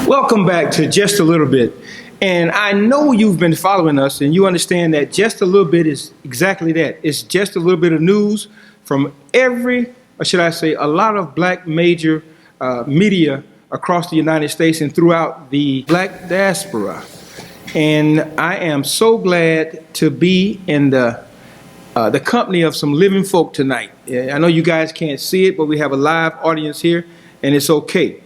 Welcome back to Just a Little Bit. And I know you've been following us and you understand that just a little bit is exactly that. It's just a little bit of news from every, or should I say, a lot of black major media across the United States and throughout the black diaspora. And I am so glad to be in the company of some living folk tonight. I know you guys can't see it, but we have a live audience here, and it's okay.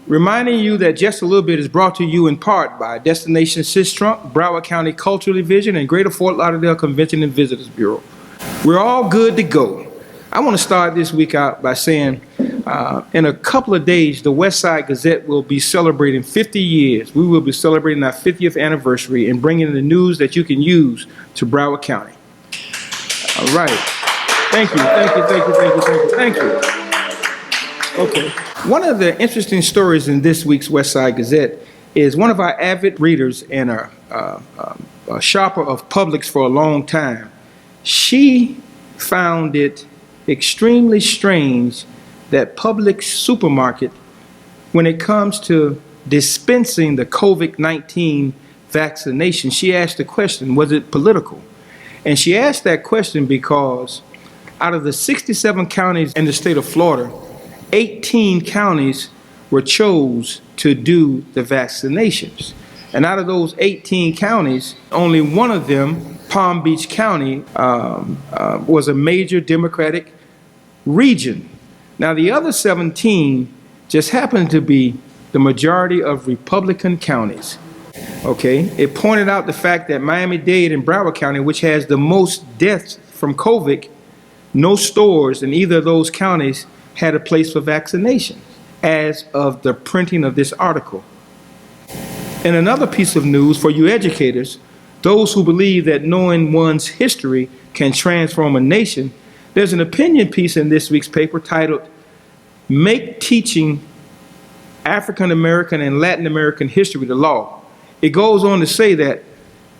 Reminding you that Just a Little Bit is brought to you in part by Destination Sistrunk, Broward County Cultural Division, and Greater Fort Lauderdale Convention and Visitors Bureau. We're all good to go. I want to start this week out by saying in a couple of days, the West Side Gazette will be celebrating 50 years. We will be celebrating our 50th anniversary and bringing the news that you can use to Broward County. All right. Thank you. Okay. One of the interesting stories in this week's West Side Gazette is one of our avid readers and a shopper of Publix for a long time. She found it extremely strange that Publix supermarket, when it comes to dispensing the COVID-19 vaccination, she asked the question, was it political? And she asked that question because out of the 67 counties in the state of Florida, 18 counties were chose to do the vaccinations. And out of those 18 counties, only one of them, Palm Beach County, was a major Democratic region. Now the other 17 just happened to be the majority of Republican counties. Okay, it pointed out the fact that Miami-Dade and Broward County, which has the most deaths from COVID, no stores in either of those counties had a place for vaccination as of the printing of this article. And another piece of news for you educators, those who believe that knowing one's history can transform a nation, there's an opinion piece in this week's paper titled, "Make Teaching African American and Latin American History the Law." It goes on to say that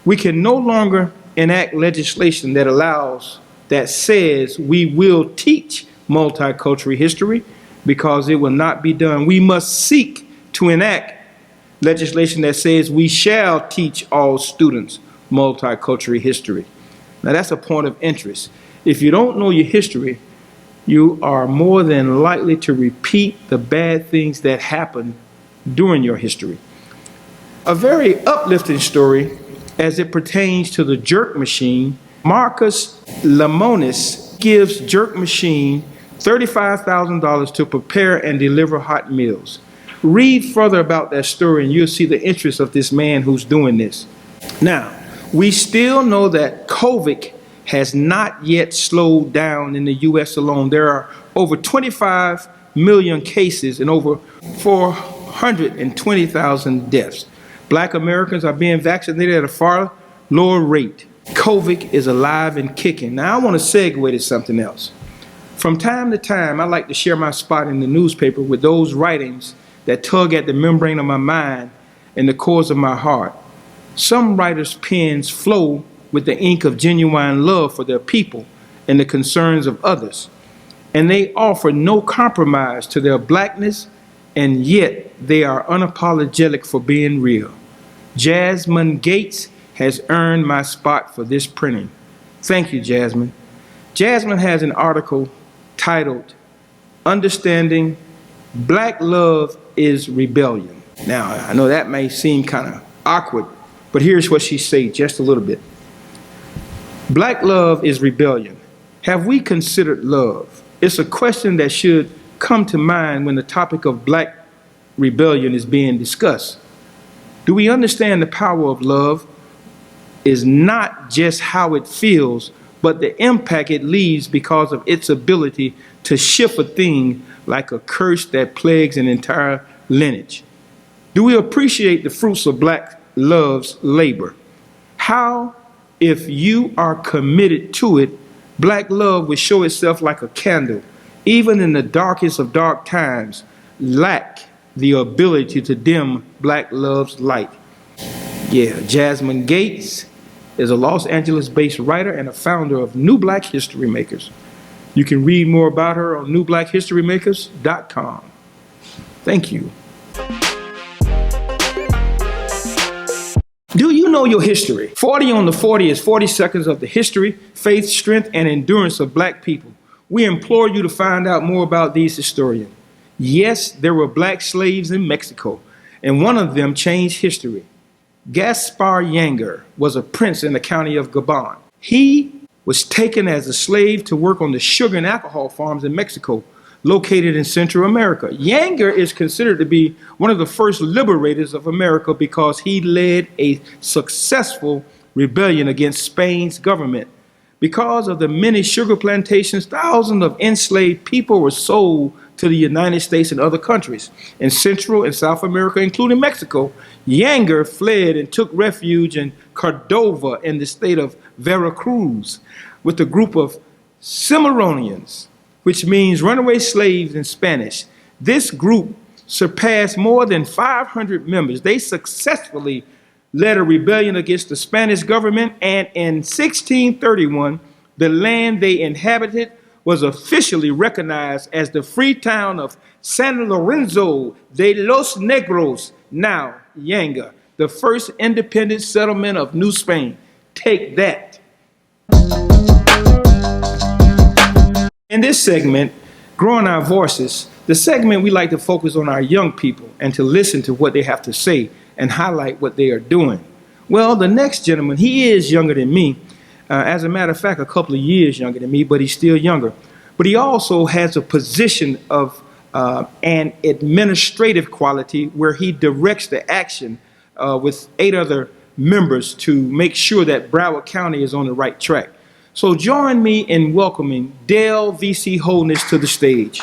we can no longer enact legislation that says we will teach multicultural history because it will not be done. We must seek to enact legislation that says we shall teach all students multicultural history. Now that's a point of interest. If you don't know your history, you are more than likely to repeat the bad things that happened during your history. A very uplifting story as it pertains to the jerk machine. Marcus Lemonis gives jerk machine $35,000 to prepare and deliver hot meals. Read further about that story and you'll see the interest of this man who's doing this. Now, we still know that COVID has not yet slowed down in the U.S. alone. There are over 25 million cases and over 420,000 deaths. Black Americans are being vaccinated at a far lower rate. COVID is alive and kicking. Now, I want to segue to something else. From time to time, I like to share my spot in the newspaper with those writings that tug at the membrane of my mind and the cores of my heart. Some writers' pens flow with the ink of genuine love for their people and the concerns of others, and they offer no compromise to their blackness, and yet they are unapologetic for being real. Jasmine Gates has earned my spot for this printing. Thank you, Jasmine. Jasmine has an article titled, "Understanding Black Love is Rebellion." Now, I know that may seem kind of awkward, but here's what she said just a little bit. Black love is rebellion. Have we considered love? It's a question that should come to mind when the topic of black rebellion is being discussed. Do we understand the power of love is not just how it feels, but the impact it leaves because of its ability to shift a thing like a curse that plagues an entire lineage? Do we appreciate the fruits of black love's labor? How, if you are committed to it, black love will show itself like a candle, even in the darkest of dark times, lack the ability to dim black love's light. Yeah, Jasmine Gates is a Los Angeles-based writer and a founder of New Black History Makers. You can read more about her on newblackhistorymakers.com. Thank you. Do you know your history? 40 on the 40 is 40 seconds of the history, faith, strength, and endurance of black people. We implore you to find out more about these historians. Yes, there were black slaves in Mexico, and one of them changed history. Gaspar Yanger was a prince in the county of Gabon. He was taken as a slave to work on the sugar and alcohol farms in Mexico, located in Central America. Yanger is considered to be one of the first liberators of America because he led a successful rebellion against Spain's government. Because of the many sugar plantations, thousands of enslaved people were sold to the United States and other countries. In Central and South America, including Mexico, Yanger fled and took refuge in Cordova in the state of Veracruz with a group of Cimarronians, which means runaway slaves in Spanish. This group surpassed more than 500 members. They successfully led a rebellion against the Spanish government, and in 1631, the land they inhabited was officially recognized as the free town of San Lorenzo de los Negros, now Yanga, the first independent settlement of New Spain. Take that. In this segment, Growing Our Voices, the segment we like to focus on our young people and to listen to what they have to say and highlight what they are doing. Well, the next gentleman, he is younger than me. As a matter of fact, a couple of years younger than me, but he's still younger. But he also has a position of an administrative quality where he directs the action with 8 other members to make sure that Broward County is on the right track. So join me in welcoming Dale V.C. Holness to the stage.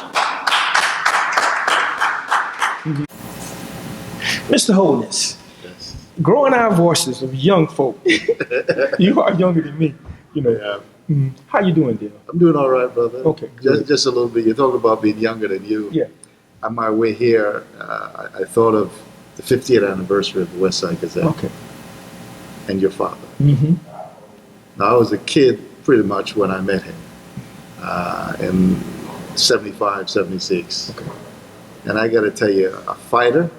Mr. Holness, yes. Growing our voices of young folk. You are younger than me, you know. Yeah. Mm-hmm. How you doing, Dale? I'm doing all right, brother. Okay. Just a little bit. You talk about being younger than you. Yeah. On my way here, I thought of the 50th anniversary of the West Side Gazette. Okay. And your father. Mm-hmm. Now, I was a kid pretty much when I met him in 75, 76. Okay. And I got to tell you, a fighter,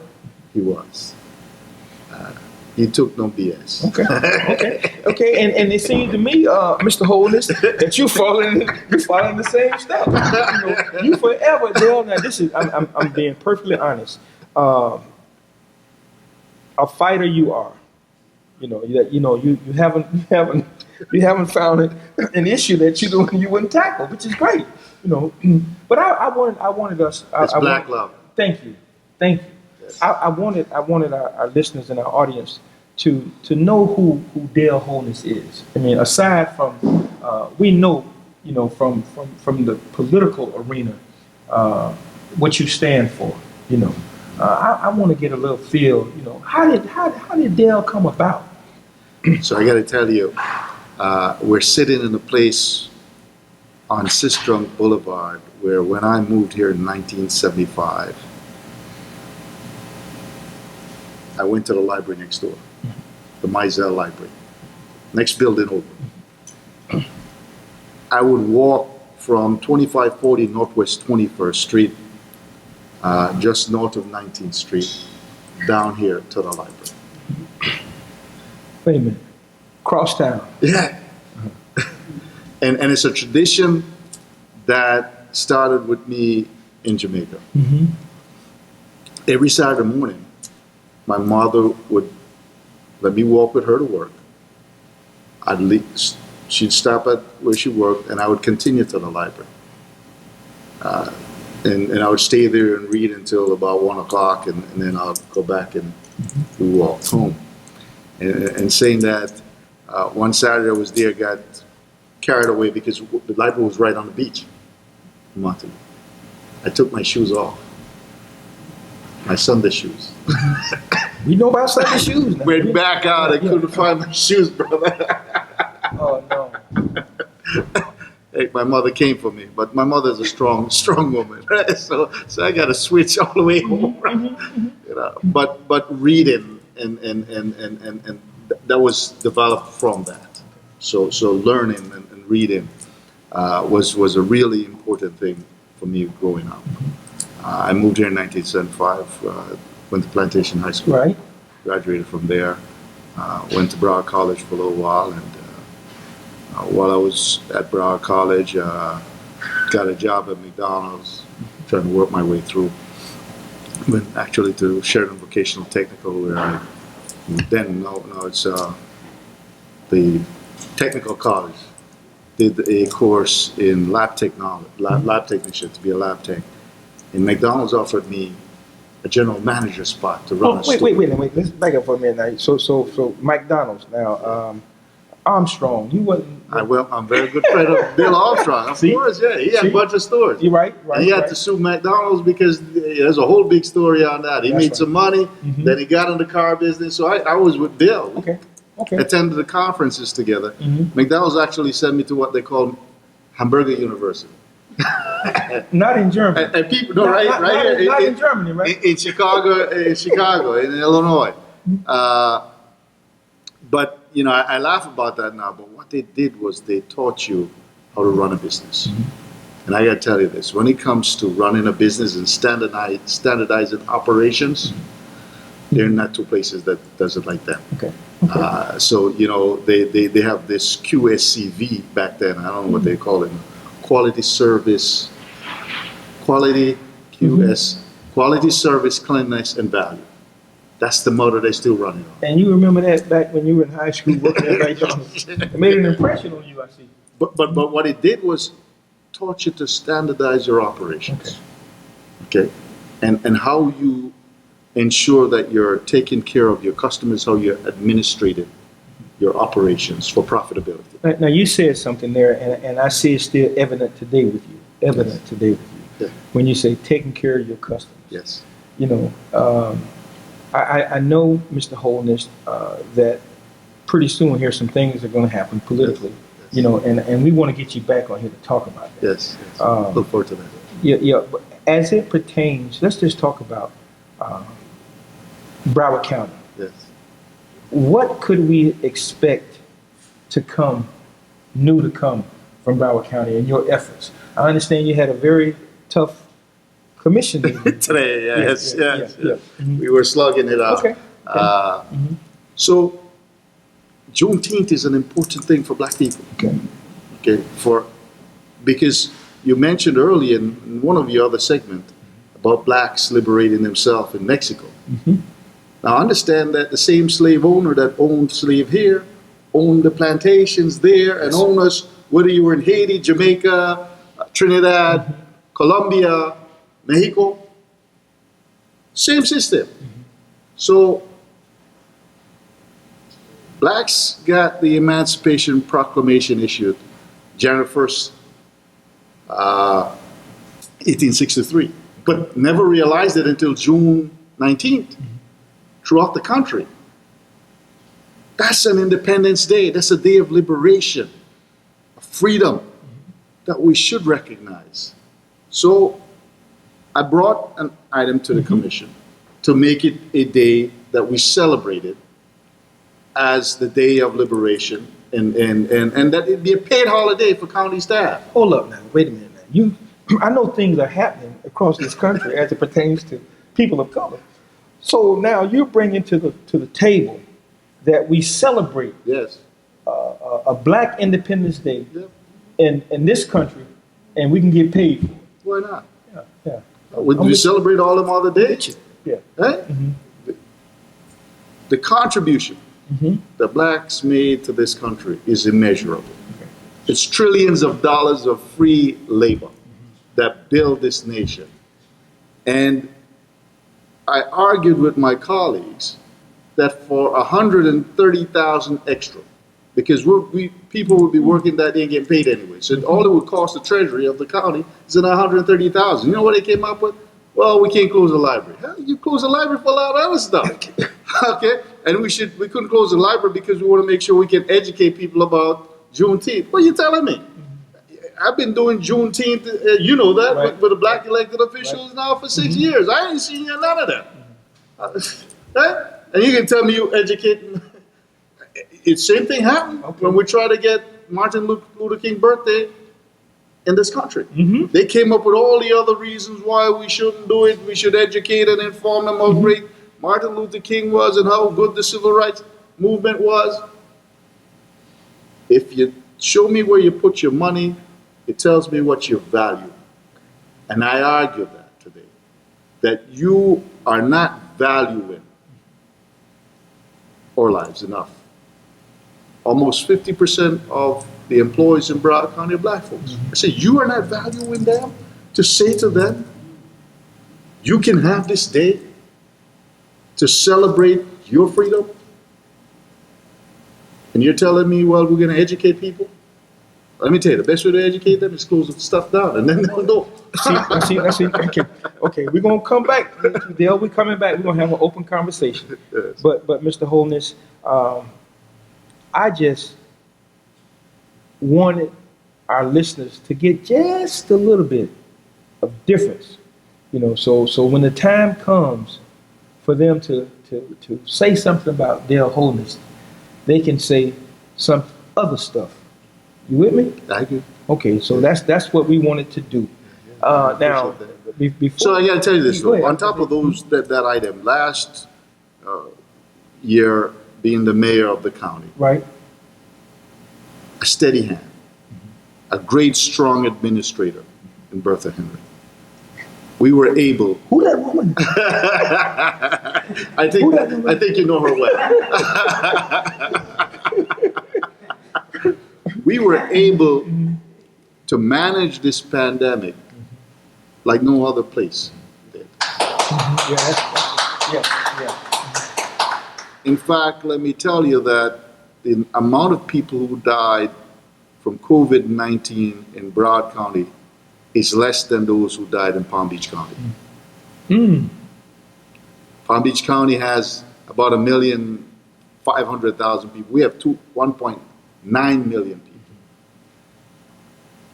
he was. He took no BS. Okay. And it seems to me, Mr. Holness, that you're following the same stuff. You forever, Dale. Now, this is I'm being perfectly honest. A fighter, you are. You haven't found an issue that you wouldn't tackle, which is great. But I wanted us. It's black love. Thank you. Yes. I wanted our listeners and our audience to know who Dale Holness is. I mean, aside from we know from the political arena what you stand for. I want to get a little feel. How did Dale come about? So I got to tell you, we're sitting in a place on Sistrunk Boulevard where when I moved here in 1975, I went to the library next door, the Mizell Library, next building over. I would walk from 2540 Northwest 21st Street, just north of 19th Street, down here to the library. Wait a minute. Cross town. Yeah. And it's a tradition that started with me in Jamaica. Mm-hmm. Every Saturday morning, my mother would let me walk with her to work. She'd stop at where she worked, and I would continue to the library. And I would stay there and read until about 1 o'clock, and then I'll go back and we walked home. And saying that, one Saturday I was there, got carried away because the library was right on the beach in Monterey. I took my shoes off, my Sunday shoes. We know about Sunday shoes now. Went back out, I couldn't find my shoes, brother. Oh, no. Hey, my mother came for me, but my mother's a strong woman, right? So I got to switch all the way home. But reading and that was developed from that. So learning and reading was a really important thing for me growing up. I moved here in 1975, went to Plantation High School. Right. Graduated from there. Went to Broward College for a little while, and while I was at Broward College, got a job at McDonald's, trying to work my way through. Went actually to Sheridan Vocational Technical, where I then now it's the technical college. Did a course in lab technology, lab technician, to be a lab tech. And McDonald's offered me a general manager spot to run a store. Wait. Let's back up for a minute now. So McDonald's now. Armstrong, you wasn't. I'm a very good friend of Bill Armstrong. Of course, yeah. He had a bunch of stores. You're right. And he had to sue McDonald's because there's a whole big story on that. He made some money, then he got in the car business. So I was with Bill. Okay. Attended the conferences together. McDonald's actually sent me to what they call Hamburger University. Not in Germany. And people, no, right here. Not in Germany, right? In Chicago, in Illinois. But, you know, I laugh about that now, but what they did was they taught you how to run a business. And I got to tell you this, when it comes to running a business and standardizing operations, they're not two places that does it like that. Okay. So, you know, they have this QSCV back then, I don't know what they call it, quality service, quality service, cleanliness, and value. That's the motto they're still running on. And you remember that back when you were in high school working at McDonald's. It made an impression on you, I see. But what it did was taught you to standardize your operations. Okay? And how you ensure that you're taking care of your customers, how you administrate your operations for profitability. Now you said something there, and I see it's still evident today with you. Yeah. When you say taking care of your customers. Yes. You know, I know, Mr. Holness, that pretty soon here some things are going to happen politically. Yes. You know, and we want to get you back on here to talk about that. Yes. Look forward to that. Yeah. But as it pertains, let's just talk about Broward County. Yes. What could we expect to come from Broward County and your efforts? I understand you had a very tough commission meeting. Today, yes. We were slugging it out. Okay. So, Juneteenth is an important thing for black people. Okay. Because you mentioned earlier in one of your other segments about blacks liberating themselves in Mexico. Now, understand that the same slave owner that owned slave here owned the plantations there and owned us, whether you were in Haiti, Jamaica, Trinidad, Colombia, Mexico, same system. So, blacks got the Emancipation Proclamation issued January 1st, 1863, but never realized it until June 19th throughout the country. That's an Independence Day. That's a day of liberation, of freedom that we should recognize. So I brought an item to the commission to make it a day that we celebrated as the day of liberation and that it be a paid holiday for county staff. Hold up now. Wait a minute now. I know things are happening across this country as it pertains to people of color. So now you're bringing to the table that we celebrate a Black Independence Day in this country, and we can get paid for it. Why not? Yeah. We celebrate all them other days. Yeah. Right? The contribution that blacks made to this country is immeasurable. It's trillions of dollars of free labor that build this nation. And I argued with my colleagues that for 130,000 extra, because people would be working that day and getting paid anyway. So all it would cost the treasury of the county is $130,000. You know what they came up with? Well, we can't close the library. Hell, you close the library for a lot of other stuff. Okay? And we couldn't close the library because we want to make sure we can educate people about Juneteenth. What are you telling me? I've been doing Juneteenth, you know that, with the black elected officials now for 6 years. I ain't seen none of that. Right? And you can tell me you educate. It's same thing happened when we try to get Martin Luther King birthday in this country. They came up with all the other reasons why we shouldn't do it. We should educate and inform them how great Martin Luther King was and how good the civil rights. movement was, if you show me where you put your money, it tells me what you value. And I argue that today, that you are not valuing our lives enough. Almost 50% of the employees in Broward County are black folks. I say, you are not valuing them to say to them, you can have this day to celebrate your freedom? And you're telling me, well, we're going to educate people? Let me tell you, the best way to educate them is close the stuff down, and then they'll know. See. Okay, we're going to come back. Dale, we're coming back. We're going to have an open conversation. Yes. But Mr. Holness, I just wanted our listeners to get just a little bit of difference, so when the time comes for them to say something about Dale Holness, they can say some other stuff. You with me? I agree. Okay, so that's what we wanted to do. Now, before, so I got to tell you this, go though. ahead. On top of that item, last year being the mayor of the county, right? a steady hand, a great, strong administrator in Bertha Henry. We were able. Who that woman? I think you know her well. We were able to manage this pandemic like no other place did. Yeah. In fact, let me tell you that the amount of people who died from COVID-19 in Broward County is less than those who died in Palm Beach County. Palm Beach County has about 1,500,000 people. We have 1.9 million people.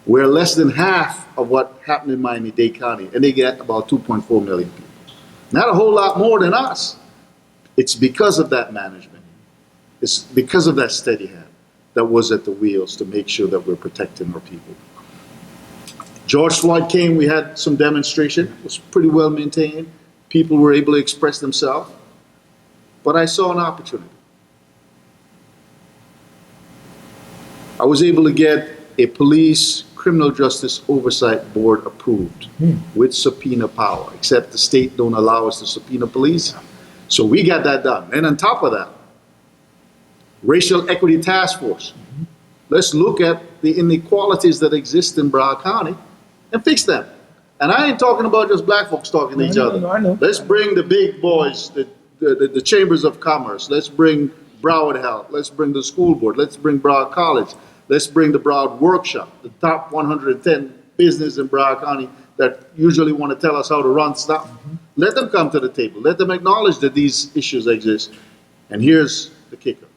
We're less than half of what happened in Miami-Dade County, and they get about 2.4 million people. Not a whole lot more than us. It's because of that management. It's because of that steady hand that was at the wheels to make sure that we're protecting our people. George Floyd came, we had some demonstration. It was pretty well maintained. People were able to express themselves. But I saw an opportunity. I was able to get a police criminal justice oversight board approved with subpoena power, except the state don't allow us to subpoena police. So we got that done. And on top of that, racial equity task force. Let's look at the inequalities that exist in Broward County and fix them. And I ain't talking about just black folks talking to each other. I know. Let's bring the big boys, the chambers of commerce. Let's bring Broward Health. Let's bring the school board. Let's bring Broward College. Let's bring the Broward Workshop, the top 110 business in Broward County that usually want to tell us how to run stuff. Let them come to the table. Let them acknowledge that these issues exist. And here's the kicker: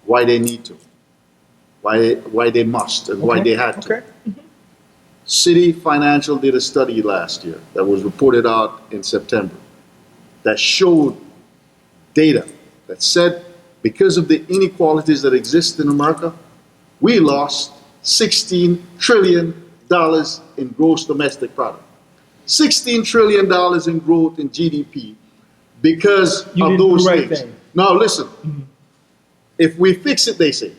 why they need to, why they must, and why they had to. City Financial did a study last year that was reported out in September that showed data that said because of the inequalities that exist in America, we lost $16 trillion in gross domestic product. $16 trillion in growth in GDP because of those things. Now listen, if we fix it, they say,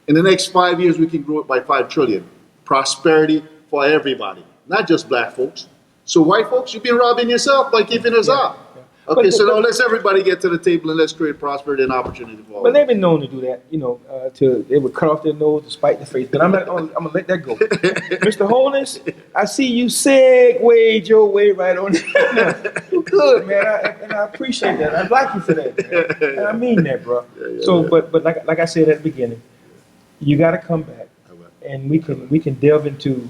in the next 5 years we can grow it by 5 trillion. Prosperity for everybody, not just black folks. So white folks, you've been robbing yourself by keeping us up. Okay, so now let's everybody get to the table and let's create prosperity and opportunity for all. But they've been known to do that, they would cut off their nose to spite the face. But I'm going to let that go. Mr. Holness, I see you segued your way right on. You're good, man, and I appreciate that. I like you for that, man. And I mean that, bro. But like I said at the beginning, you got to come back, and we can delve into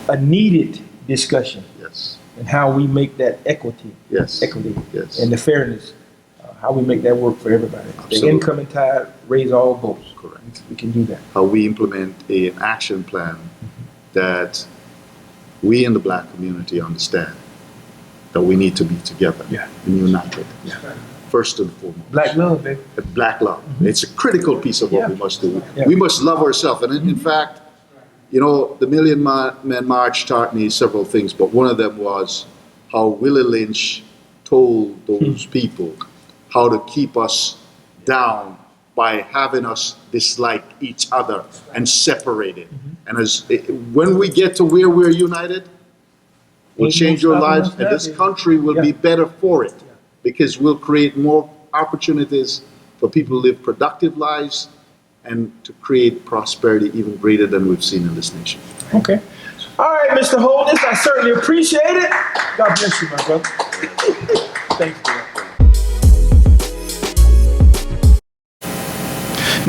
a needed discussion. Yes. And how we make that equity, yes, and the fairness, how we make that work for everybody. Absolutely. The incoming tide raise all boats. Correct. We can do that. How we implement an action plan that we in the black community understand that we need to be together and united. First and foremost. Black love, baby. Black love. It's a critical piece of what we must do. We must love ourselves. And in fact, the Million Man March taught me several things, but one of them was how Willie Lynch told those people how to keep us down by having us dislike each other and separated. And when we get to where we're united, we'll change your lives, and this country will be better for it, because we'll create more opportunities for people to live productive lives and to create prosperity even greater than we've seen in this nation. Okay. All right, Mr. Holness, I certainly appreciate it. God bless you, my brother. Thank you.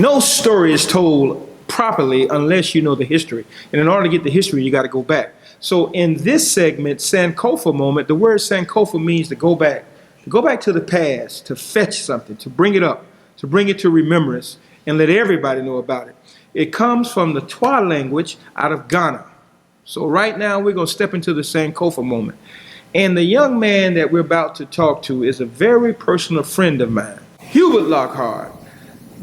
No story is told properly unless you know the history. And in order to get the history, you got to go back. So in this segment, Sankofa moment, the word Sankofa means to go back to the past, to fetch something, to bring it up, to bring it to remembrance, and let everybody know about it. It comes from the Twa language out of Ghana. So right now, we're going to step into the Sankofa moment. And the young man that we're about to talk to is a very personal friend of mine, Hubert Lockhart,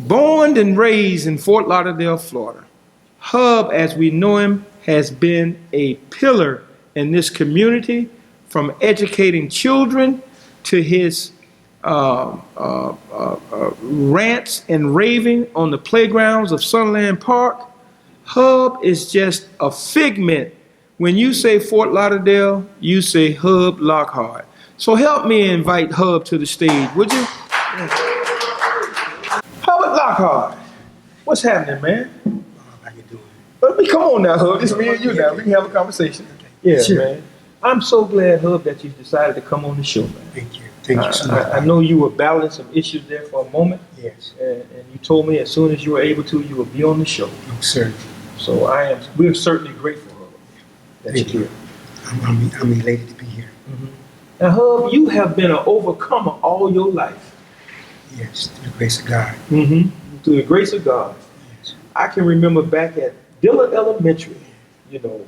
born and raised in Fort Lauderdale, Florida. Hub, as we know him, has been a pillar in this community, from educating children to his rants and raving on the playgrounds of Sunland Park. Hub is just a figment. When you say Fort Lauderdale, you say Hub Lockhart. So help me invite Hub to the stage, would you? Hubert Lockhart, what's happening, man? How you doing? Come on now, Hub. It's me and you now. We can have a conversation. Yeah, sure. Man. I'm so glad, Hub, that you decided to come on the show, man. Thank you. Thank you so much. I know you were battling some issues there for a moment. Yes. And you told me as soon as you were able to, you would be on the show. No, sir. So we're certainly grateful, Hub, that Thank you're you. here. I'm elated to be here. Mm-hmm. Now, Hub, you have been an overcomer all your life. Yes, through the grace of God. Mm-hmm. Through the grace of God. Yes. I can remember back at Dillard Elementary,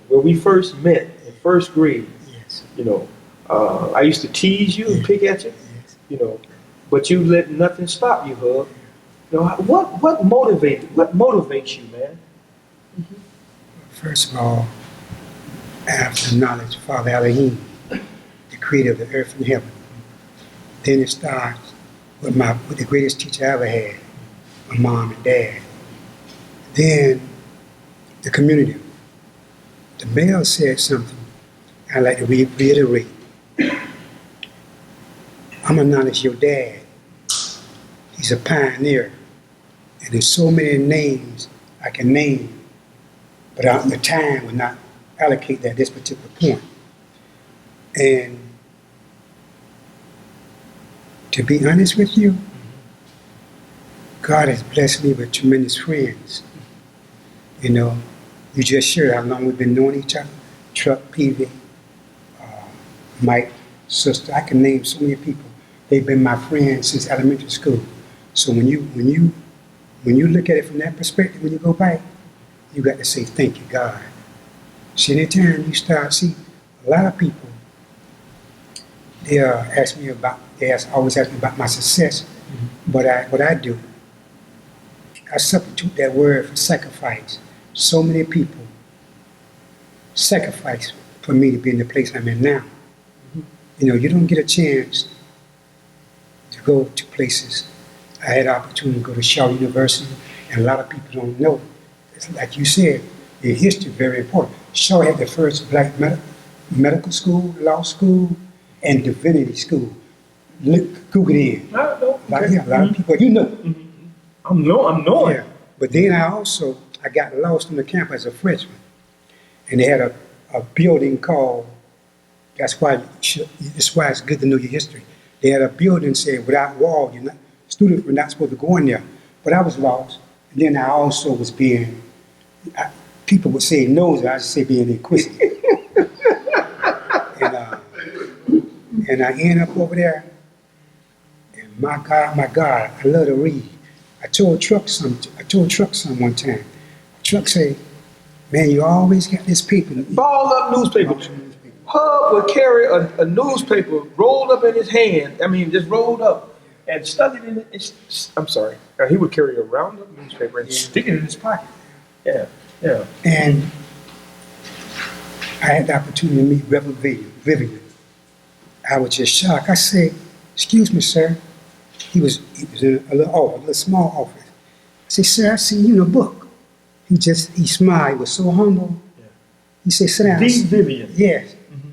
where we first met in first grade. Yes. I used to tease you and pick at you, Yes. But you let nothing stop you, Hub. What motivates you, man? Mm-hmm. First of all, I have to acknowledge Father Elohim, the creator of the earth and heaven. Then it starts with the greatest teacher I ever had, my mom and dad. Then the community. The mayor said something I'd like to reiterate. I'm gonna acknowledge your dad. He's a pioneer. And there's so many names I can name, but the time will not allocate that at this particular point. And to be honest with you, God has blessed me with tremendous friends. You just shared how long we've been knowing each other. Truck, Peavy, Mike, sister. I can name so many people. They've been my friends since elementary school. So when you look at it from that perspective, when you go back, you got to say thank you, God. See, anytime you start, a lot of people, they always ask me about my success. Mm-hmm. But what I do, I substitute that word for sacrifice. So many people sacrifice for me to be in the place I'm in now. Mm-hmm. You don't get a chance to go to places. I had the opportunity to go to Shaw University, and a lot of people don't know. It's like you said, the history is very important. Shaw had the first black medical school, law school, and divinity school. Google it in. Okay. A lot of people, Mm-hmm. I'm knowing. Yeah. But then I got lost on the campus as a freshman. And they had a building called, that's why it's good to know your history. They had a building said, without wall, students were not supposed to go in there. But I was lost. And then I also was people would say nosy, I just say being inquisitive. and I end up over there. And my God, I love to read. I told Truck some one time. Truck say, man, you always got this paper. Balled up newspaper. Hub would carry a newspaper rolled up in his hand. Just rolled up and stuck it in it. I'm sorry. He would carry a round up newspaper and stick it in his pocket. Yeah. And I had the opportunity to meet Reverend Vivian. I I was just shocked. I said, "Excuse me, sir." He was in a little small office. I said, "Sir, I seen you in a book." He smiled. He was so humble. Yeah. He said, "Sit down." Dean Vivian. Yes. Mm-hmm.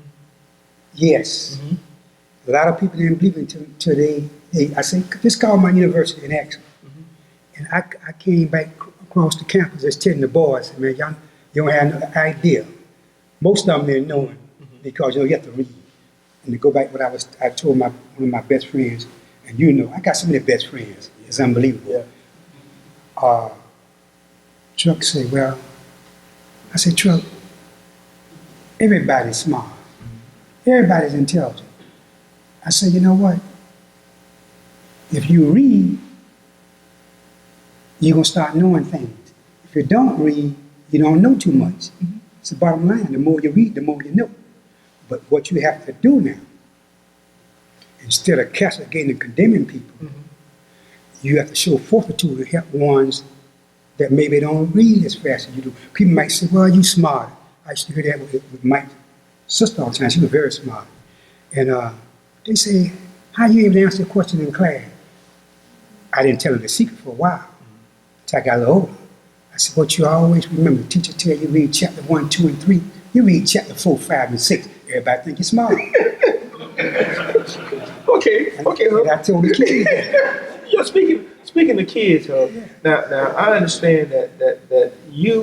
Yes. Mm-hmm. A lot of people didn't believe it until I said, "Just call my university and ask them." Mm-hmm. And I came back across the campus just telling the boys, "Man, y'all, you don't have no idea." Most of them didn't know it because you have to read. And to go back what I told one of my best friends, and I got so many best friends. It's unbelievable. Yeah. Chuck said, "Well," I said, "Chuck, everybody's smart. Everybody's intelligent." I said, "You know what? If you read, you're going to start knowing things. If you don't read, you don't know too much." It's the bottom line. The more you read, the more you know. But what you have to do now, instead of castigating and condemning people, you have to show fortitude to help ones that maybe don't read as fast as you do. People might say, "Well, you smart." I used to hear that with Mike's sister all the time. She was very smart. And they say, "How you able to answer a question in class?" I didn't tell them the secret for a while until I got a little older. I said, "What you always remember, the teacher tell you read chapter 1, 2, and 3. You read chapter 4, 5, and 6. Everybody think you're smart." Okay. And I told the kids. You're speaking to kids, Hub. Yeah. Now I understand that you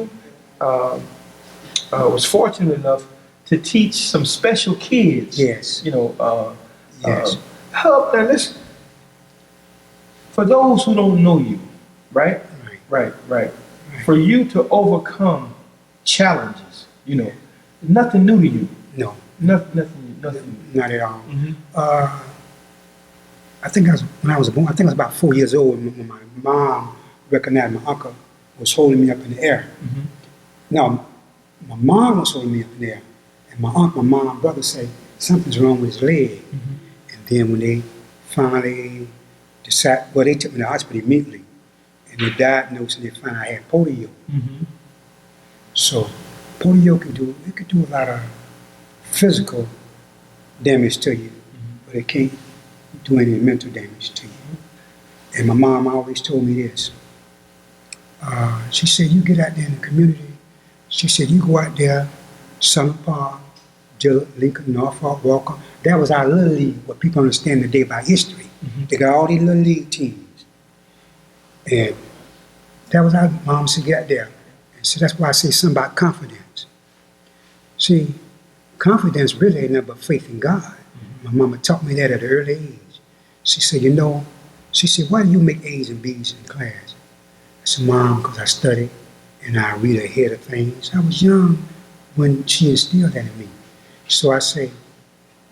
was fortunate enough to teach some special kids. Yes. Yes. Hub, now listen. For those who don't know you, right? Right. For you to overcome challenges, nothing new to you. No, Nothing. not at all. Mm-hmm. I think when I was born, I think I was about 4 years old when my mom recognized my uncle was holding me up in the air. Mm-hmm. No, my mom was holding me up in the air. And my uncle, my mom, brother say something's wrong with his leg. Mm-hmm. And then when they finally decided, they took me to the hospital immediately. And they diagnosed and they found I had polio. Mm-hmm. So polio can do a lot of physical damage to you, but it can't do any mental damage to you. And my mom always told me this. She said, "You get out there in the community." She said, "You go out there, Summer Park, Jalb, Lincoln, Norfolk, Walker." That was our little league, what people understand today by history. Mm-hmm. They got all these little league teams. And that was our mom said, "Get out there." And so that's why I say something about confidence. See, confidence really ain't nothing but faith in God. My mama taught me that at an early age. She said, "Why do you make A's and B's in class?" I said, "Mom, because I study and I read ahead of things." I was young when she instilled that in me. So I say,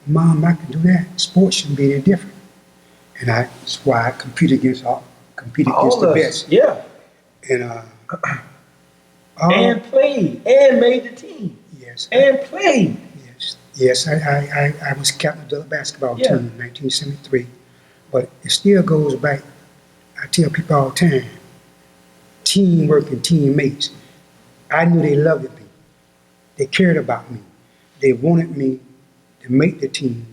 "Mom, I can do that. Sports shouldn't be any different." And that's why I compete against the best. Yeah. And And played and made the team. yes, And played. Yes, I was captain of the basketball Yeah. team in 1973, but it still goes back. I tell people all the time, teamwork and teammates. I knew they loved me. They cared about me. They wanted me to make the team,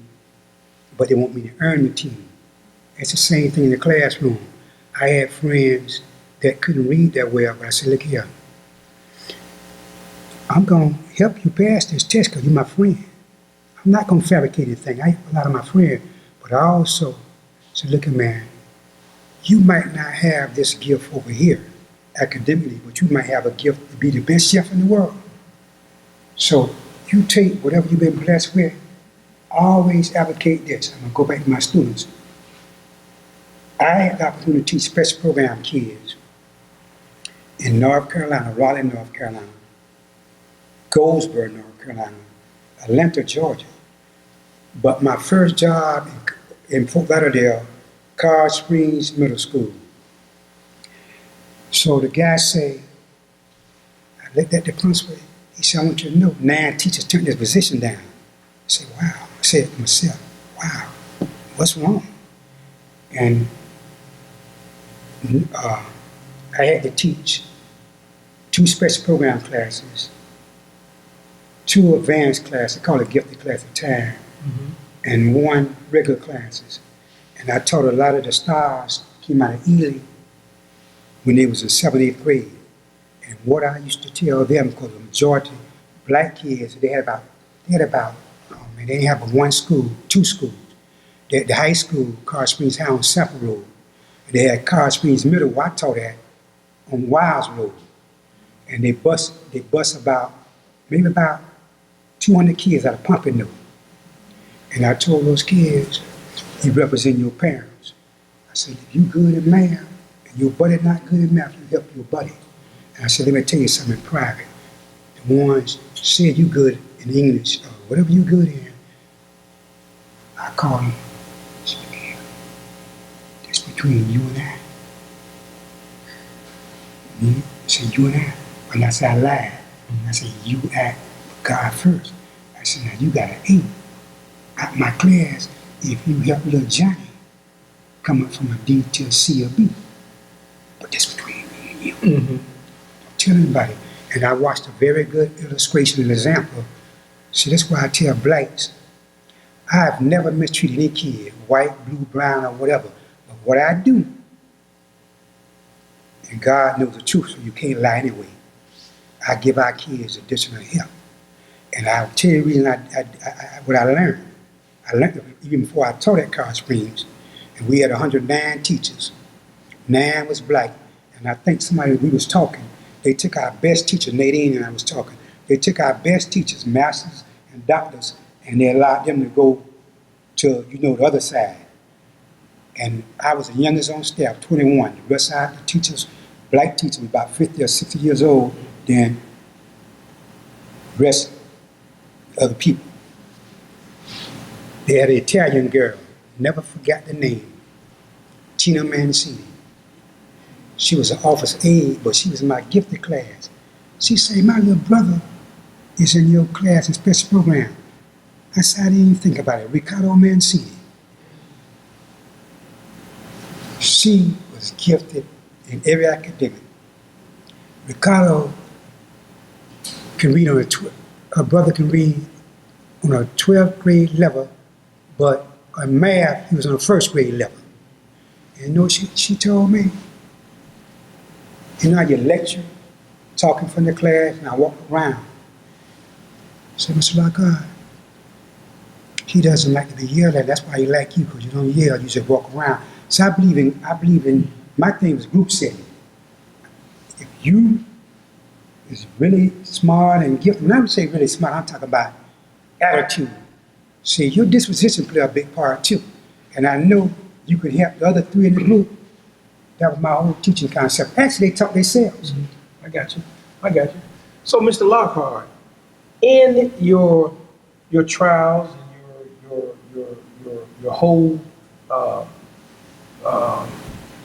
but they want me to earn the team. It's the same thing in the classroom. I had friends that couldn't read that well, but I said, "Look here, I'm going to help you pass this test because you're my friend. I'm not going to fabricate anything. I have a lot of my friends, but I also said, look at man, you might not have this gift over here academically, but you might have a gift to be the best chef in the world. So you take whatever you've been blessed with, always advocate this." I'm going to go back to my students. I had the opportunity to teach special program kids in North Carolina, Raleigh, North Carolina, Goldsboro, North Carolina, Atlanta, Georgia. But my first job in Fort Lauderdale, College Springs Middle School. So the guy say, I looked at the principal, he said, "I want you to know, 9 teachers turned this position down." I said, "Wow." I said to myself, "Wow, what's wrong?" And I had to teach 2 special program classes, 2 advanced classes, they call it gifted class at the time, and 1 regular classes. And I taught a lot of the stars came out of Ely when they was in 7th, 8th grade. And what I used to tell them, because the majority black kids, they had about, they didn't have but 1 school, 2 schools. They had the high school, Carr Springs High on Sample Road. And they had Carr Springs Middle, where I taught at, on Wiles Road. And they bus about, maybe about 200 kids out of Pompano. And I told those kids, you represent your parents. I said, if you good in math and your buddy not good in math, you help your buddy. And I said, let me tell you something in private. The ones said you good in English or whatever you good in, I call you. That's between you and I. I said, you and I. And I said, I lied. I said, you act God first. I said, now you got an A. Out my class, if you help little Johnny come up from a D to a C or B. But that's between me and you. Don't tell anybody. And I watched a very good illustration and example. See, that's why I tell blacks, I've never mistreated any kid, white, blue, brown, or whatever. But what I do, and God knows the truth, so you can't lie anyway, I give our kids additional help. And I'll tell you the reason what I learned. I learned it even before I taught at Carr Springs, and we had 109 teachers. 9 was black, and I think we was talking, they took our best teacher, Nadine and I was talking, they took our best teachers, masters and doctors, and they allowed them to go to, the other side. And I was the youngest on staff, 21. The rest of the teachers, black teachers, was about 50 or 60 years old, then the rest of the people. They had an Italian girl, never forgot the name, Tina Mancini. She was an office aide, but she was in my gifted class. She said, my little brother is in your class in special program. I said, I didn't even think about it. Ricardo Mancini. She was gifted in every academic. Ricardo can read her brother can read on a 12th grade level, but on math, he was on a 1st grade level. And you know what she told me? I get lecture, talking from the class, and I walk around. I said, Mr. Lockhart, he doesn't like to be yelled at. That's why he like you, because you don't yell, you just walk around. So I believe in my thing was group setting. If you is really smart and gifted, when I would say really smart, I'm talking about attitude. See, your disposition play a big part too. And I know you could help the other 3 in the group. That was my whole teaching concept. Actually, they taught themselves. I got you. So, Mr. Lockhart, in your trials and your whole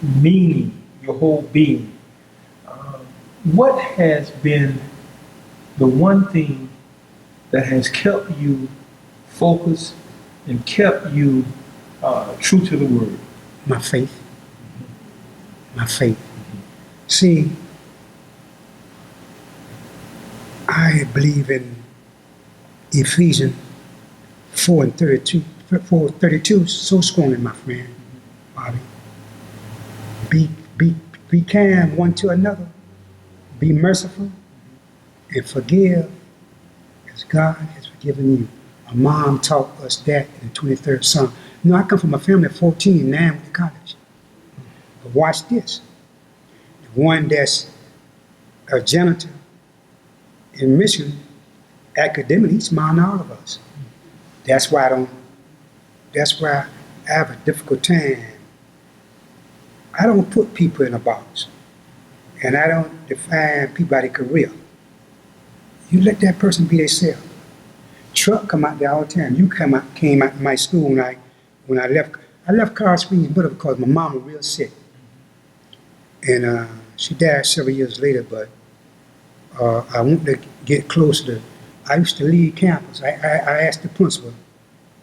meaning, your whole being, what has been the one thing that has kept you focused and kept you true to the word? My faith. My faith. See, I believe in Ephesians 4:32, so strongly, my friend, Bobby. Be kind one to another. Be merciful and forgive as God has forgiven you. My mom taught us that in the 23rd Psalm. I come from a family of 14, 9 went to college. But watch this. The one that's a janitor in Michigan, academically, he's smarter than all of us. That's why I have a difficult time. I don't put people in a box. And I don't define people by their career. You let that person be themselves. Truck come out there all the time. You came out to my school when I left Carr Springs Middle because my mom was real sick. And she died several years later, but I wanted to get closer to, I used to leave campus. I asked the principal,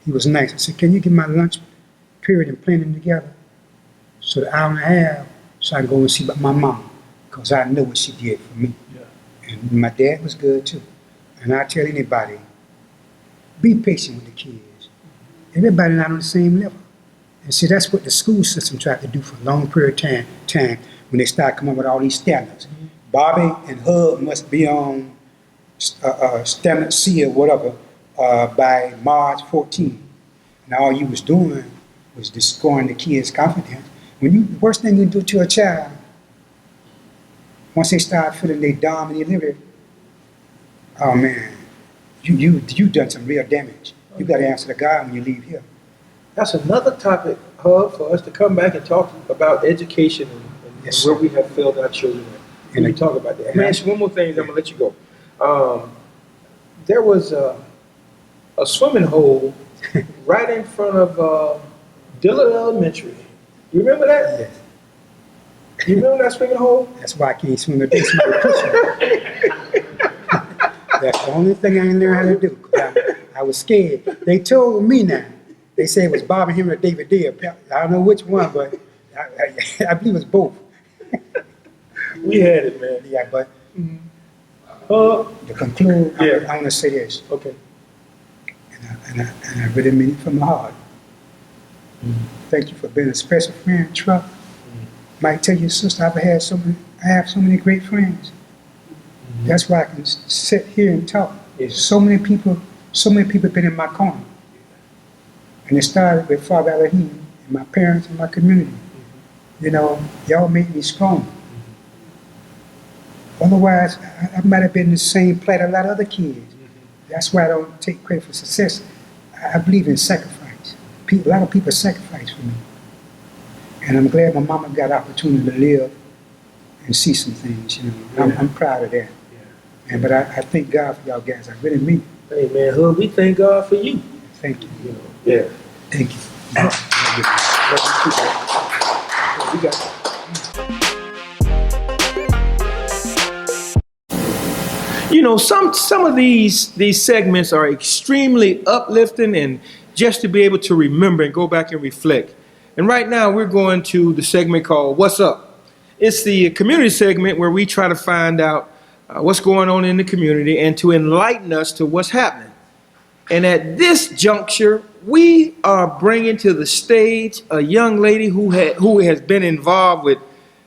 he was nice. I said, can you give my lunch period and planning together? So the hour and a half, so I can go and see about my mom, because I know what she did for me. Yeah. And my dad was good too. And I tell anybody, be patient with the kids. everybody not on the same level. And see, that's what the school system tried to do for a long period of time when they started coming up with all these standards. Bobby and Hub must be on standard C or whatever by March 14. And all you was doing was destroying the kids' confidence. The worst thing you do to a child, once they start feeling they dumb and illiterate, oh man, you done some real damage. You got to answer to God when you leave here. That's another topic, Hub, for us to come back and talk about education and Yes, where sir. we have failed our children. And We can talk about that. I'm gonna ask you one more thing, then I'm gonna let you go. There was a swimming hole right in front of Dillard Elementary. You remember that? Yes. You remember that swimming hole? That's why I can't swim today. Somebody push me. That's the only thing I ain't learned how to do. 'Cause I was scared. They told me now. They said it was Bob and him or David Deere. I don't know which one, but I believe it was both. We had it, man. Yeah, but Uh, to conclude, Yeah. I want to say this, okay. and I really mean it from my heart. Thank you for being a special friend, Truck. Might tell your sister I have so many great friends. That's why I can sit here and talk. Yes. So many people been in my corner. And it started with Father Elohim and my parents and my community. You know, y'all made me strong. Otherwise, I might have been the same plight a lot of other kids. That's why I don't take credit for success. I believe in sacrifice. A lot of people sacrifice for me. And I'm glad my mama got the opportunity to live and see some things, you know. I'm proud of that. But I thank God for y'all guys. I really mean it. Hey, man, Hub, we thank God for you. Thank you. You know, yeah. Thank you. Love you too, man. We got you. You know, some of these segments are extremely uplifting, and just to be able to remember and go back and reflect. And right now we're going to the segment called What's Up? It's the community segment where we try to find out what's going on in the community and to enlighten us to what's happening. And at this juncture, we are bringing to the stage a young lady who has been involved with,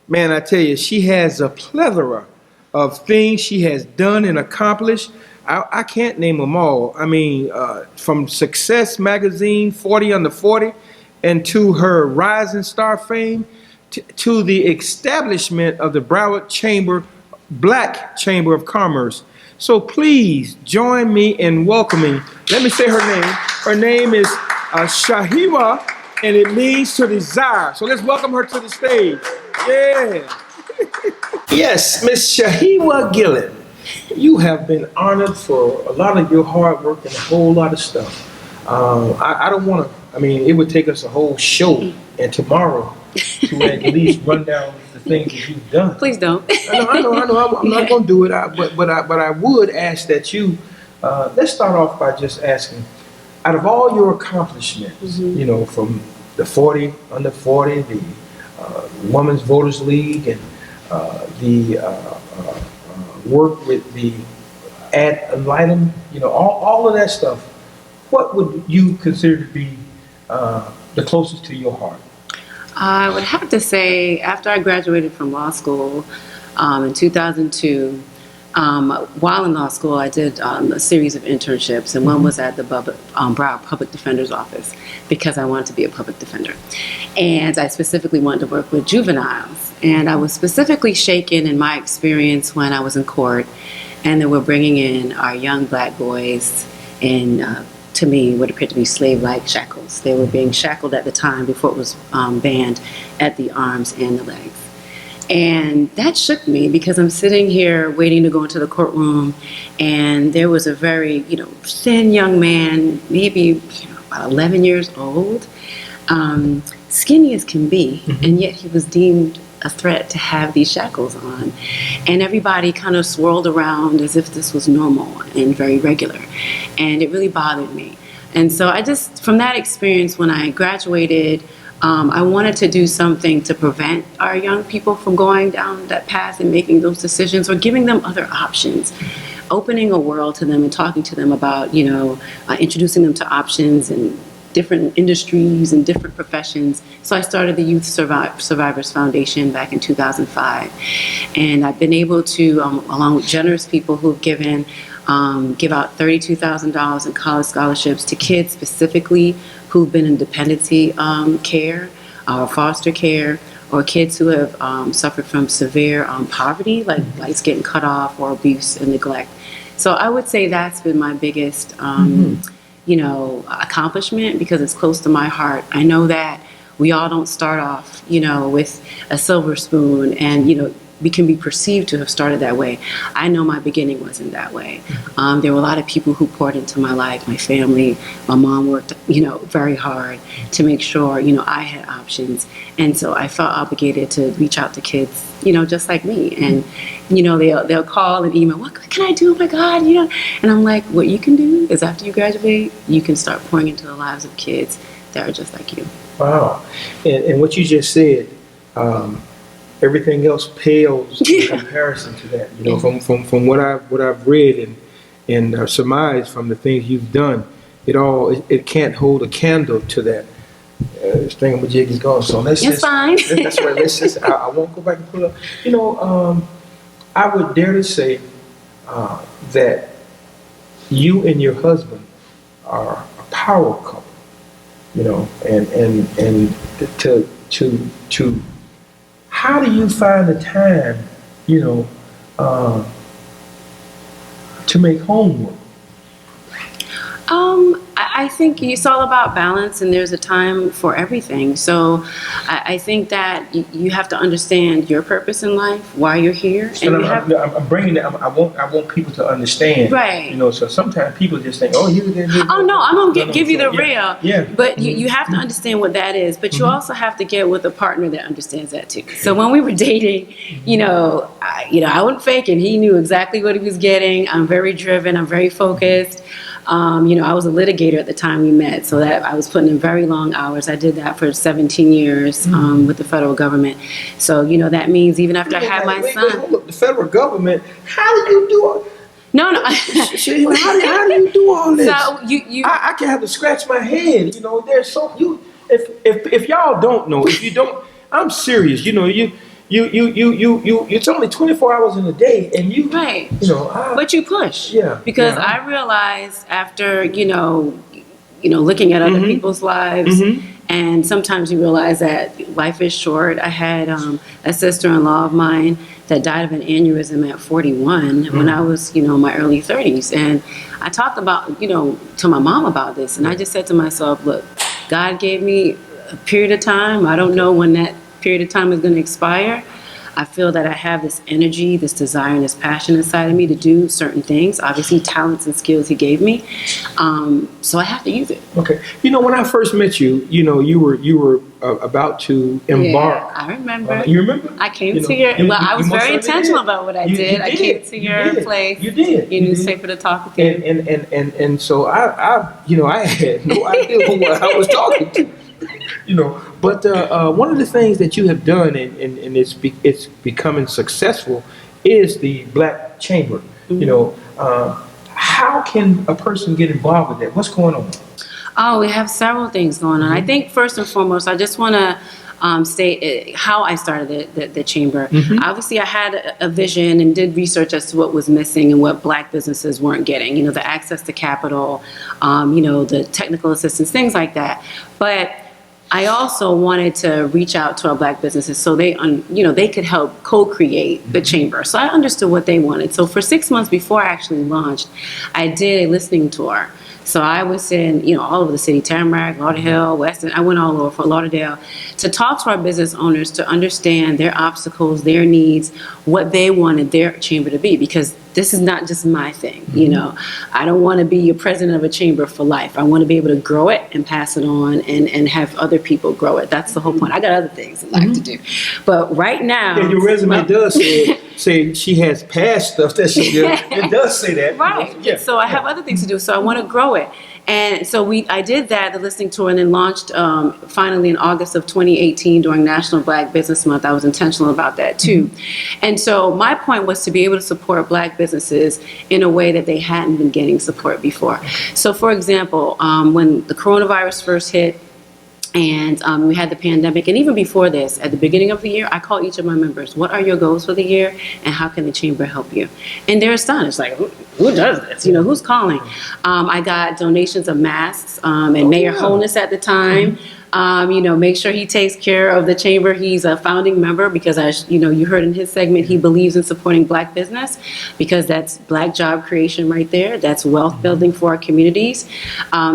man, I tell you, she has a plethora of things she has done and accomplished. I can't name them all. I mean, from Success Magazine, 40 Under 40, and to her Rising Star fame, to the establishment of the Broward Black Chamber of Commerce. So please join me in welcoming, let me say her name. Her name is Shaheewa, and it means to desire. So let's welcome her to the stage. Yeah. Yes, Miss Shaheewa Gelin, you have been honored for a lot of your hard work and a whole lot of stuff. I don't want to, I mean, it would take us a whole show and tomorrow to at least run down the things that you've done. Please don't. I know. I'm not going to do it, but I would ask that you, let's start off by just asking, out of all your accomplishments, you know, from the 40, under 40, the Women's Voters League, and the work with the Ad Litem, you know, all of that stuff, what would you consider to be the closest to your heart? I would have to say, after I graduated from law school in 2002, while in law school, I did a series of internships, and one was at the Broward Public Defender's Office because I wanted to be a public defender. And I specifically wanted to work with juveniles. And I was specifically shaken in my experience when I was in court, and they were bringing in our young black boys in, to me, what appeared to be slave-like shackles. They were being shackled at the time before it was banned at the arms and the legs. And that shook me because I'm sitting here waiting to go into the courtroom, and there was a very, thin young man, maybe about 11 years old, skinny as can be, and yet he was deemed a threat to have these shackles on. And everybody kind of swirled around as if this was normal and very regular. And it really bothered me. And so from that experience, when I graduated, I wanted to do something to prevent our young people from going down that path and making those decisions, or giving them other options, opening a world to them and talking to them about, introducing them to options and different industries and different professions. So I started the Youth Survivors Foundation back in 2005. And I've been able to, along with generous people who've given, give out $32,000 in college scholarships to kids specifically who've been in dependency care or foster care, or kids who have suffered from severe poverty, like lights getting cut off or abuse and neglect. So I would say that's been my biggest, accomplishment, because it's close to my heart. I know that we all don't start off, with a silver spoon, and, we can be perceived to have started that way. I know my beginning wasn't that way. There were a lot of people who poured into my life, my family. My mom worked, very hard to make sure, I had options. And so I felt obligated to reach out to kids, just like me. And, they'll call and email, what can I do? Oh my God, And I'm like, what you can do is after you graduate, you can start pouring into the lives of kids that are just like you. Wow. And what you just said, everything else pales in comparison to that. From what I've read and surmised from the things you've done, it can't hold a candle to that. This thingamajig is gone. So let's it's fine. That's right. Let's just. I won't go back and pull up. I would dare to say that you and your husband are a power couple. And to how do you find the time, to make homework? I think it's all about balance, and there's a time for everything. So I think that you have to understand your purpose in life, why you're here. And I'm bringing that. I want people to understand. Right. So sometimes people just think, oh, you did. Oh no, I'm gonna give you the real. Yeah. But you have to understand what that is. But you also have to get with a partner that understands that too. So when we were dating, I wasn't faking. He knew exactly what he was getting. I'm very driven. I'm very focused. I was a litigator at the time we met, so that I was putting in very long hours. I did that for 17 years with the federal government. So, that means even after I had my son. Look, the federal government, how do you do it? No. Shaheewa, how do you do all this? So I can have to scratch my head. There's if y'all don't know, if you don't, I'm serious. It's only 24 hours in a day, and you, right. But you push, because I realized after looking at other people's lives, and sometimes you realize that life is short. I had a sister-in-law of mine that died of an aneurysm at 41 when I was in my early 30s, and I talked about to my mom about this, and I just said to myself, look, God gave me a period of time. I don't know when that period of time is going to expire. I feel that I have this energy, this desire, and this passion inside of me to do certain things. Obviously, talents and skills he gave me, so I have to use it. Okay. When I first met you, you were about to embark. Yeah, I remember. You remember? I came to your. I was very intentional about what I did. I came to your place. You did. Your newspaper to talk with you. And so I had no idea who I was talking to. But one of the things that you have done, and it's becoming successful, is the Black Chamber. How can a person get involved with that? What's going on? Oh, we have several things going on. I think first and foremost, I just want to state how I started the chamber. Obviously, I had a vision and did research as to what was missing and what Black businesses weren't getting. The access to capital, the technical assistance, things like that. But I also wanted to reach out to our Black businesses so they could help co-create the chamber. So I understood what they wanted. So for 6 months before I actually launched, I did a listening tour. So I was in, all over the city, Tamarack, Lauderdale, Weston. I went all over Fort Lauderdale to talk to our business owners to understand their obstacles, their needs, what they wanted their chamber to be, because this is not just my thing. I don't want to be a president of a chamber for life. I want to be able to grow it and pass it on and have other people grow it. That's the whole point. I got other things in life to do. But right now... Yeah, your resume does say she has past stuff that she did. It does say that. Right. So I have other things to do. So I want to grow it. And so I did that, the listening tour, and then launched finally in August of 2018 during National Black Business Month. I was intentional about that too. And so my point was to be able to support Black businesses in a way that they hadn't been getting support before. So for example, when the coronavirus first hit, and we had the pandemic, and even before this, at the beginning of the year, I call each of my members, what are your goals for the year, and how can the chamber help you? And they're astonished, like, who does this? You know, who's calling? I got donations of masks, and Mayor Holness at the time, you know, make sure he takes care of the chamber. He's a founding member because, you know, you heard in his segment, he believes in supporting Black business because that's Black job creation right there. That's wealth building for our communities.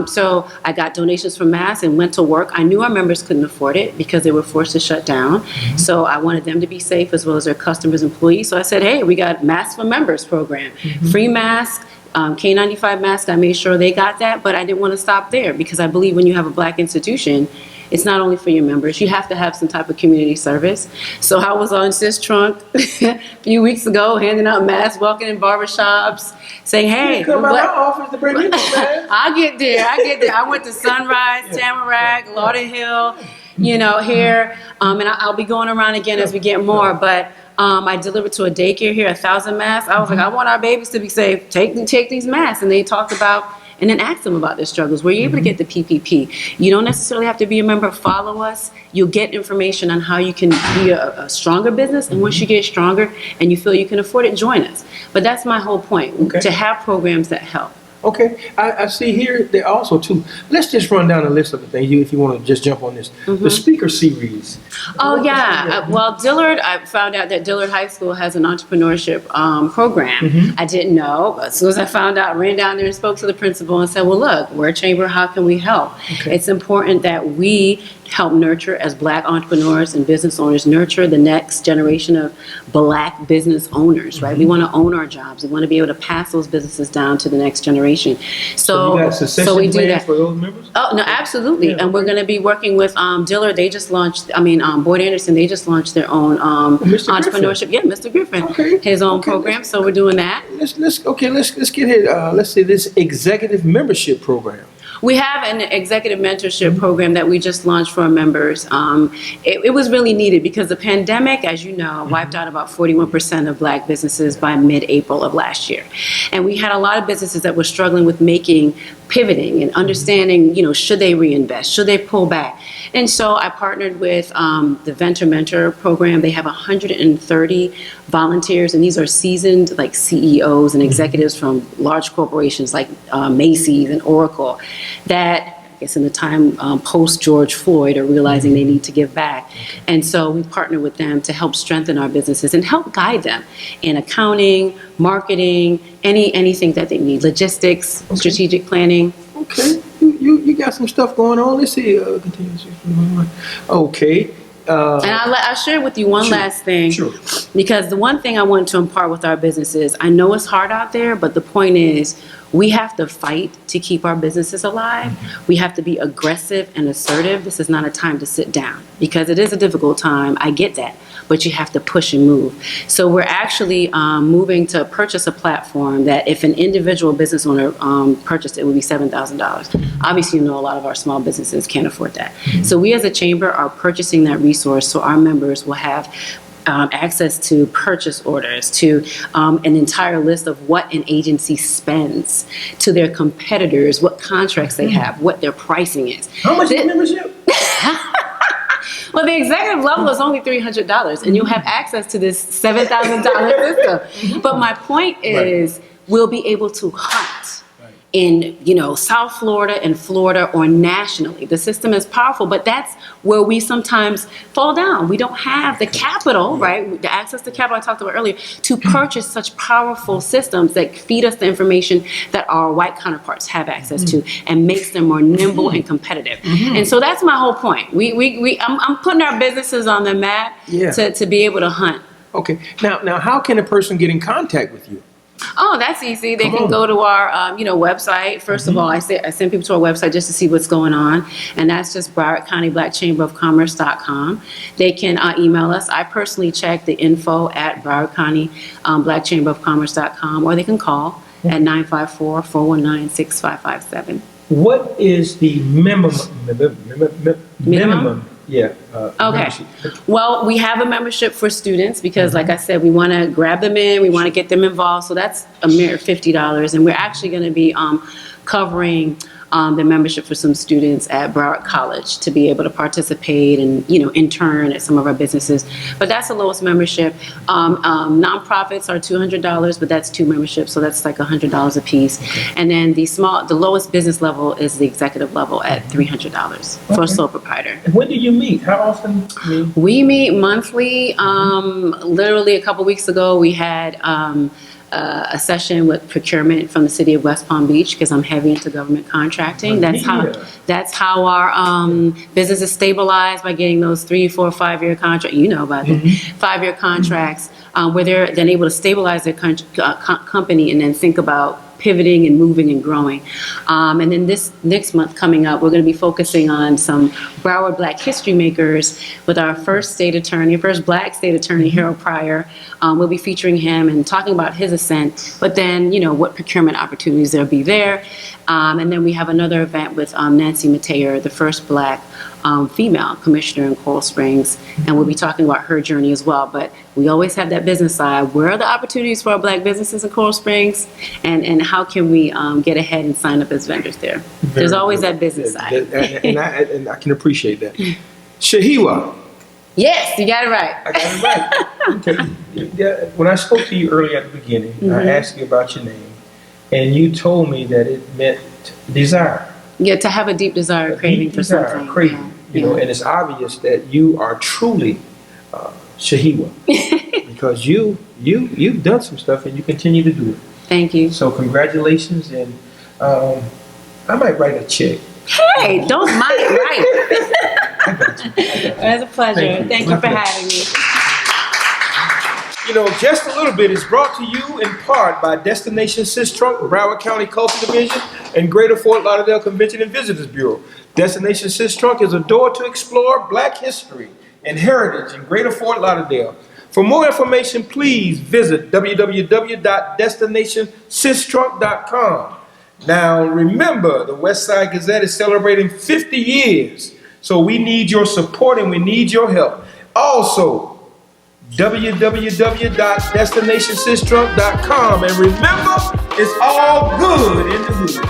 So I got donations from masks and went to work. I knew our members couldn't afford it because they were forced to shut down. So I wanted them to be safe as well as their customers, employees. So I said, hey, we got Masks for Members program, free masks. K95 masks, I made sure they got that, but I didn't want to stop there because I believe when you have a Black institution, it's not only for your members, you have to have some type of community service. So I was on Sis Trunk a few weeks ago, handing out masks, walking in barbershops, saying, hey. You come out my office to bring me man. I get there. I went to Sunrise, Tamarack, Lauderhill, you know, here, and I'll be going around again as we get more, but I delivered to a daycare here 1,000 masks. I was like, I want our babies to be safe. Take these masks. And they talked about, and then asked them about their struggles. Were you able to get the PPP? You don't necessarily have to be a member. Follow us. You'll get information on how you can be a stronger business. And once you get stronger and you feel you can afford it, join us. But that's my whole point, to have programs that help. Okay, I see here there also too. Let's just run down a list of the things if you want to just jump on this. The speaker series. Oh yeah, well Dillard, I found out that Dillard High School has an entrepreneurship program. I didn't know, but as soon as I found out, I ran down there and spoke to the principal and said, well look, we're a chamber, how can we help? It's important that we help nurture, as Black entrepreneurs and business owners, nurture the next generation of Black business owners, right? We want to own our jobs. We want to be able to pass those businesses down to the next generation. So you got succession we do plans that for those members? Oh, no, absolutely. Yeah. And we're going to be working with Dillard. They just launched, Boyd Anderson, they just launched their own entrepreneurship. Yeah, Mr. Griffin, his own program. So we're doing that. Let's get here. Let's say this executive membership program. We have an executive mentorship program that we just launched for our members. It was really needed because the pandemic, as you know, wiped out about 41% of Black businesses by mid-April of last year. And we had a lot of businesses that were struggling with pivoting and understanding, you know, should they reinvest? Should they pull back? And so I partnered with the Venture Mentor program. They have 130 volunteers, and these are seasoned like CEOs and executives from large corporations like Macy's and Oracle that, I guess in the time post George Floyd, are realizing they need to give back. And so we partner with them to help strengthen our businesses and help guide them in accounting, marketing, anything that they need, logistics, strategic planning. Okay, you got some stuff going on. Let's see. Okay. And I'll share with you one last thing, because the one thing I want to impart with our businesses, I know it's hard out there, but the point is we have to fight to keep our businesses alive. We have to be aggressive and assertive. This is not a time to sit down because it is a difficult time. I get that, but you have to push and move. So we're actually moving to purchase a platform that if an individual business owner purchased it would be $7,000. Obviously, you know, a lot of our small businesses can't afford that. So we as a chamber are purchasing that resource so our members will have access to purchase orders, to an entire list of what an agency spends, to their competitors, what contracts they have, what their pricing is. How much is membership? Well, the executive level is only $300, and you'll have access to this $7,000 system. But my point is, we'll be able to hunt in, you know, South Florida and Florida or nationally. The system is powerful, but that's where we sometimes fall down. We don't have the capital, right? The access to capital I talked about earlier to purchase such powerful systems that feed us the information that our white counterparts have access to and makes them more nimble and competitive. And so that's my whole point. I'm putting our businesses on the map to be able to hunt. Okay. Now, how can a person get in contact with you? Oh, that's easy. They can go to our, website. First of all, I send people to our website just to see what's going on, and that's just Broward County Black Chamber of Commerce.com. They can email us. I personally check the info at Broward County Black Chamber of Commerce.com, or they can call at 954-419-6557. what is the minimum? Yeah. Okay. Membership? Well, we have a membership for students because, like I said, we want to grab them in, we want to get them involved. So that's a mere $50, and we're actually going to be covering the membership for some students at Broward College to be able to participate and intern at some of our businesses. But that's the lowest membership. Nonprofits are $200, but that's 2 memberships, so that's like $100 a piece. Okay. And then the lowest business level is the executive level at $300 for a sole proprietor. And when do you meet? How often? We meet monthly. Literally a couple weeks ago, we had a session with procurement from the city of West Palm Beach because I'm heavy into government contracting. That's how our business is stabilized, by getting those 3, 4, 5-year contracts. You know about it, 5-year contracts where they're then able to stabilize their company and then think about pivoting and moving and growing. And then this next month coming up, we're going to be focusing on some Broward Black history makers with our first Black state attorney, Harold Pryor. We'll be featuring him and talking about his ascent, but then, what procurement opportunities there'll be there. And then we have another event with Nancy Mateer, the first Black female commissioner in Coral Springs, and we'll be talking about her journey as well. But we always have that business side. Where are the opportunities for our Black businesses in Coral Springs, and how can we get ahead and sign up as vendors there? There's always that business side. And I can appreciate that. Shaheewa. Yes, you got it right. I got it right. Okay. Yeah, when I spoke to you earlier at the beginning, I asked you about your name, and you told me that it meant desire. Yeah, to have a deep desire, craving for something. Craving, and it's obvious that you are truly Shaheewa because you've done some stuff and you continue to do it. Thank you. So congratulations, and I might write a check. Hey, don't mind write. I got you. It's a pleasure. Thank you for having me. Just a Little Bit is brought to you in part by Destination Sis Trunk, Broward County Culture Division, and Greater Fort Lauderdale Convention and Visitors Bureau. Destination Sis Trunk is a door to explore Black history and heritage in Greater Fort Lauderdale. For more information, please visit www.destinationsistrunk.com. Now, remember, the Westside Gazette is celebrating 50 years, so we need your support and we need your help. Also, www.destinationsistrunk.com, and remember, it's all good in the hood.